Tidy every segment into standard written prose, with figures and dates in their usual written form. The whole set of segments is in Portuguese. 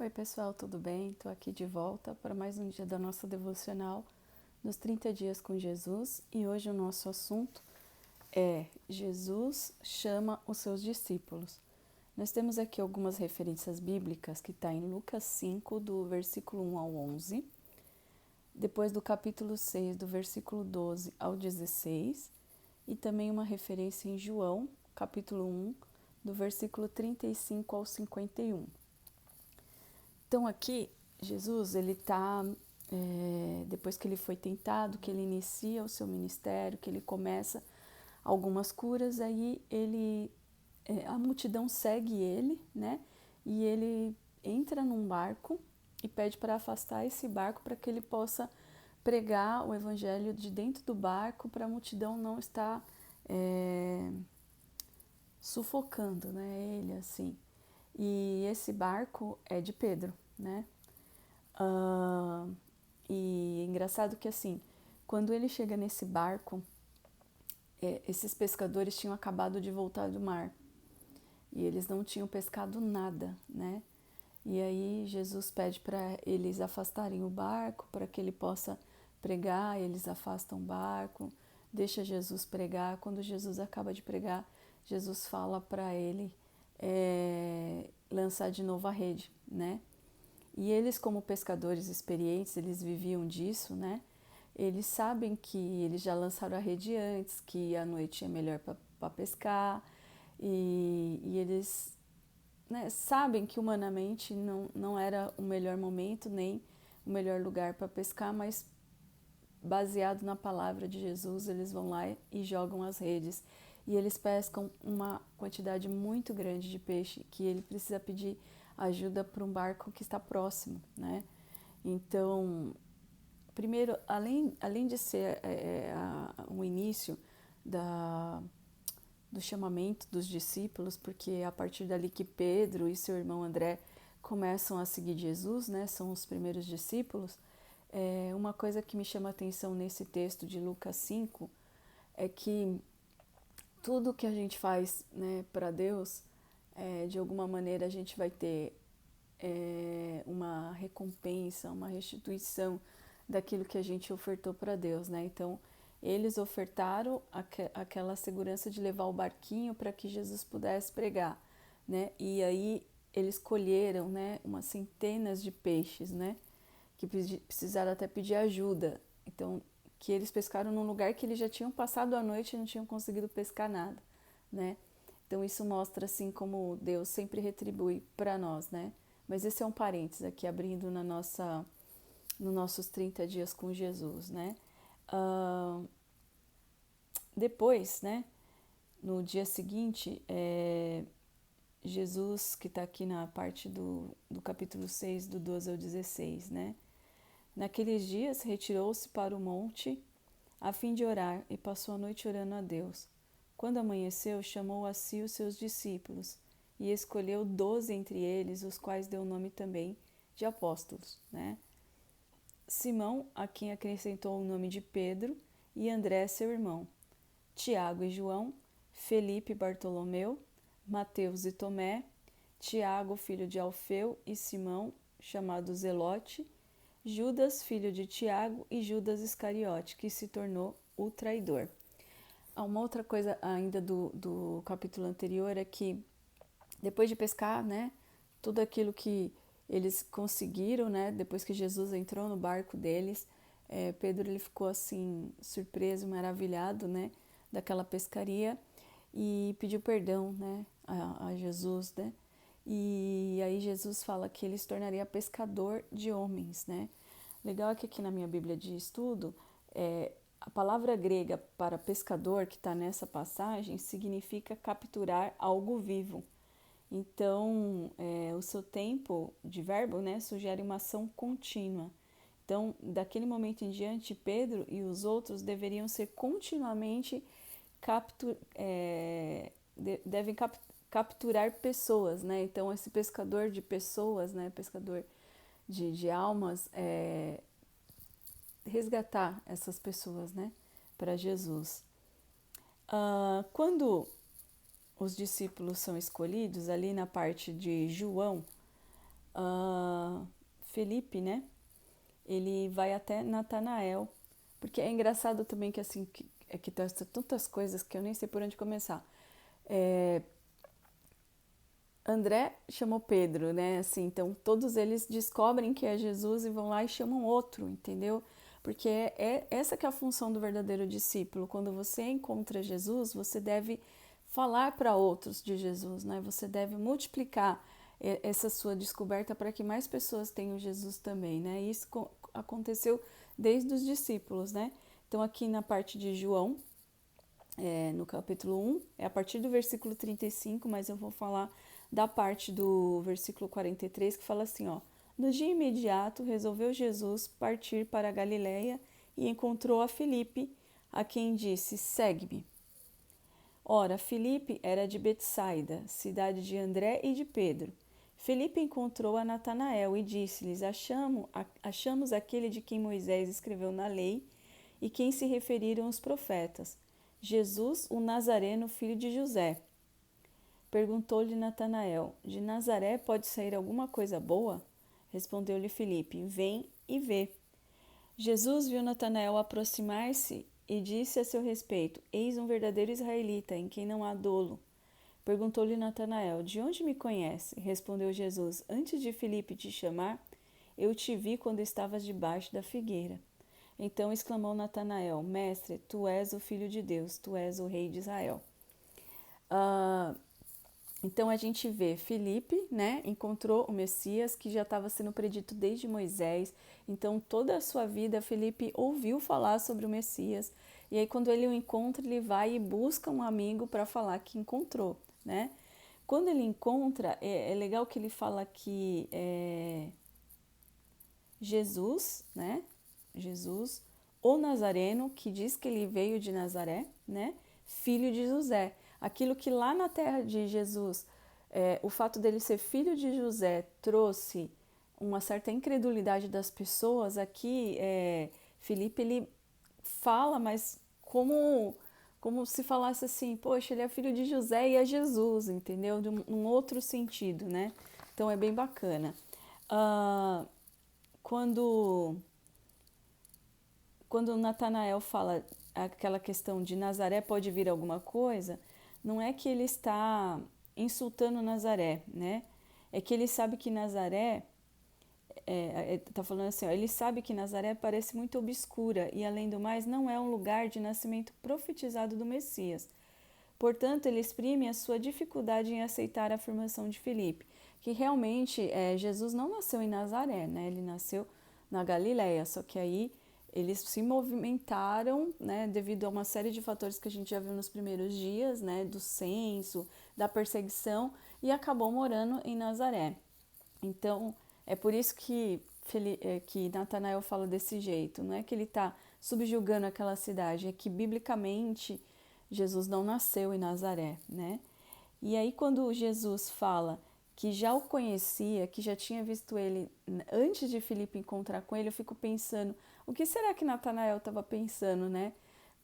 Oi, pessoal, tudo bem? Estou aqui de volta para mais um dia da nossa devocional nos 30 dias com Jesus e hoje o nosso assunto é Jesus chama os seus discípulos. Nós temos aqui algumas referências bíblicas que está em Lucas 5, do versículo 1 ao 11, depois do capítulo 6, do versículo 12 ao 16, e também uma referência em João, capítulo 1, do versículo 35 ao 51. Então aqui, Jesus, ele está, depois que ele foi tentado, que ele inicia o seu ministério, que ele começa algumas curas, aí a multidão segue ele, né? E ele entra num barco e pede para afastar esse barco para que ele possa pregar o evangelho de dentro do barco para a multidão não estar sufocando, né? Ele assim. E esse barco é de Pedro, né? Ah, e é engraçado que assim, quando ele chega nesse barco, esses pescadores tinham acabado de voltar do mar e eles não tinham pescado nada, né? E aí Jesus pede para eles afastarem o barco para que ele possa pregar. Eles afastam o barco, deixa Jesus pregar. Quando Jesus acaba de pregar, Jesus fala para ele lançar de novo a rede, né? E eles, como pescadores experientes, eles viviam disso, né? Eles sabem que eles já lançaram a rede antes, que a noite é melhor para pescar, e eles, né, sabem que humanamente não era o melhor momento nem o melhor lugar para pescar, mas baseado na palavra de Jesus, eles vão lá e jogam as redes. E eles pescam uma quantidade muito grande de peixe que ele precisa pedir ajuda para um barco que está próximo, né? Então, primeiro, além de ser o início do chamamento dos discípulos, porque é a partir dali que Pedro e seu irmão André começam a seguir Jesus, né? São os primeiros discípulos. Uma coisa que me chama a atenção nesse texto de Lucas 5 é que tudo que a gente faz, né, para Deus, de alguma maneira a gente vai ter uma recompensa, uma restituição daquilo que a gente ofertou para Deus, né? Então, eles ofertaram aquela segurança de levar o barquinho para que Jesus pudesse pregar, né? E aí eles colheram, né, umas centenas de peixes, né? Que precisaram até pedir ajuda. Então, que eles pescaram num lugar que eles já tinham passado a noite e não tinham conseguido pescar nada, né? Então isso mostra assim como Deus sempre retribui para nós, né? Mas esse é um parênteses aqui abrindo nos nossos 30 dias com Jesus, né? Depois, né? No dia seguinte, Jesus, que está aqui na parte do capítulo 6, do 12 ao 16, né? Naqueles dias retirou-se para o monte a fim de orar e passou a noite orando a Deus. Quando amanheceu, chamou a si os seus discípulos e escolheu 12 entre eles, os quais deu o nome também de apóstolos, né? Simão, a quem acrescentou o nome de Pedro, e André, seu irmão, Tiago e João, Felipe e Bartolomeu, Mateus e Tomé, Tiago, filho de Alfeu, e Simão, chamado Zelote, Judas, filho de Tiago, e Judas Iscariote, que se tornou o traidor. Uma outra coisa ainda do capítulo anterior é que depois de pescar, né, tudo aquilo que eles conseguiram, né, depois que Jesus entrou no barco deles, Pedro ele ficou assim surpreso, maravilhado, né, daquela pescaria e pediu perdão, né, a Jesus, né. E aí Jesus fala que ele se tornaria pescador de homens, né. Legal é que aqui na minha Bíblia de estudo, a palavra grega para pescador que está nessa passagem significa capturar algo vivo. Então, o seu tempo de verbo, né, sugere uma ação contínua. Então, daquele momento em diante, Pedro e os outros deveriam ser continuamente devem capturar pessoas, né? Então, esse pescador de pessoas, né, pescador de almas, resgatar essas pessoas, né, para Jesus. Quando os discípulos são escolhidos, ali na parte de João, Felipe, né? Ele vai até Natanael, porque é engraçado também que assim, que tem tantas coisas que eu nem sei por onde começar. André chamou Pedro, né? Assim, então todos eles descobrem que é Jesus e vão lá e chamam outro, entendeu? Porque é essa que é a função do verdadeiro discípulo. Quando você encontra Jesus, você deve falar para outros de Jesus, né? Você deve multiplicar essa sua descoberta para que mais pessoas tenham Jesus também, né? Isso aconteceu desde os discípulos, né? Então aqui na parte de João, no capítulo 1, é a partir do versículo 35, mas eu vou falar da parte do versículo 43, que fala assim, ó: No dia imediato, resolveu Jesus partir para a Galiléia e encontrou a Filipe, a quem disse: Segue-me. Ora, Filipe era de Betsaida, cidade de André e de Pedro. Filipe encontrou a Natanael e disse-lhes: Achamos aquele de quem Moisés escreveu na lei e quem se referiram os profetas, Jesus, o Nazareno, filho de José. Perguntou-lhe Natanael: De Nazaré pode sair alguma coisa boa? Respondeu-lhe Filipe: Vem e vê. Jesus viu Natanael aproximar-se e disse a seu respeito: Eis um verdadeiro israelita, em quem não há dolo. Perguntou-lhe Natanael: De onde me conhece? Respondeu Jesus: Antes de Filipe te chamar, eu te vi quando estavas debaixo da figueira. Então exclamou Natanael: Mestre, tu és o Filho de Deus, tu és o Rei de Israel. Então a gente vê Filipe, né, encontrou o Messias que já estava sendo predito desde Moisés. Então toda a sua vida Filipe ouviu falar sobre o Messias. E aí quando ele o encontra, ele vai e busca um amigo para falar que encontrou, né? Quando ele encontra, é legal que ele fala que Jesus, né? Jesus, o Nazareno, que diz que ele veio de Nazaré, né? Filho de José. Aquilo que lá na terra de Jesus, o fato dele ser filho de José trouxe uma certa incredulidade das pessoas. Aqui, Filipe, ele fala, mas como se falasse assim, poxa, ele é filho de José e é Jesus, entendeu? De um outro sentido, né? Então é bem bacana. Quando Natanael fala aquela questão de Nazaré pode vir alguma coisa, não é que ele está insultando Nazaré, né? É que ele sabe que Nazaré, tá falando assim, ó, ele sabe que Nazaré parece muito obscura e, além do mais, não é um lugar de nascimento profetizado do Messias. Portanto, ele exprime a sua dificuldade em aceitar a afirmação de Filipe, que realmente Jesus não nasceu em Nazaré, né? Ele nasceu na Galileia, só que aí eles se movimentaram, né, devido a uma série de fatores que a gente já viu nos primeiros dias, né, do censo, da perseguição, e acabou morando em Nazaré. Então, é por isso que Natanael fala desse jeito, não é que ele está subjugando aquela cidade, é que biblicamente Jesus não nasceu em Nazaré, né? E aí quando Jesus fala que já o conhecia, que já tinha visto ele antes de Filipe encontrar com ele, eu fico pensando, o que será que Natanael estava pensando, né?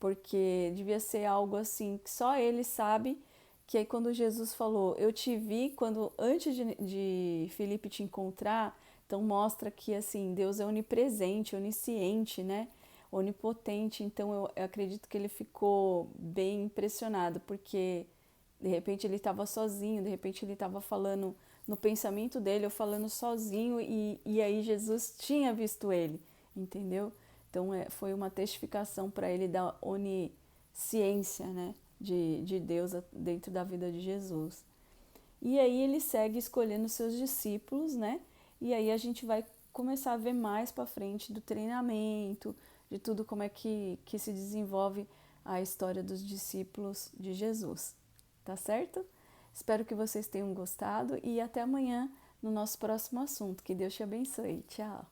Porque devia ser algo assim que só ele sabe, que aí quando Jesus falou, eu te vi quando antes de Filipe te encontrar, então mostra que assim, Deus é onipresente, onisciente, né? Onipotente, então eu acredito que ele ficou bem impressionado, porque de repente ele estava sozinho, de repente ele estava falando no pensamento dele, ou falando sozinho, e aí Jesus tinha visto ele, entendeu? Então foi uma testificação para ele da onisciência, né, de Deus dentro da vida de Jesus. E aí ele segue escolhendo seus discípulos, né? E aí a gente vai começar a ver mais para frente do treinamento, de tudo como é que se desenvolve a história dos discípulos de Jesus. Tá certo? Espero que vocês tenham gostado e até amanhã no nosso próximo assunto. Que Deus te abençoe. Tchau!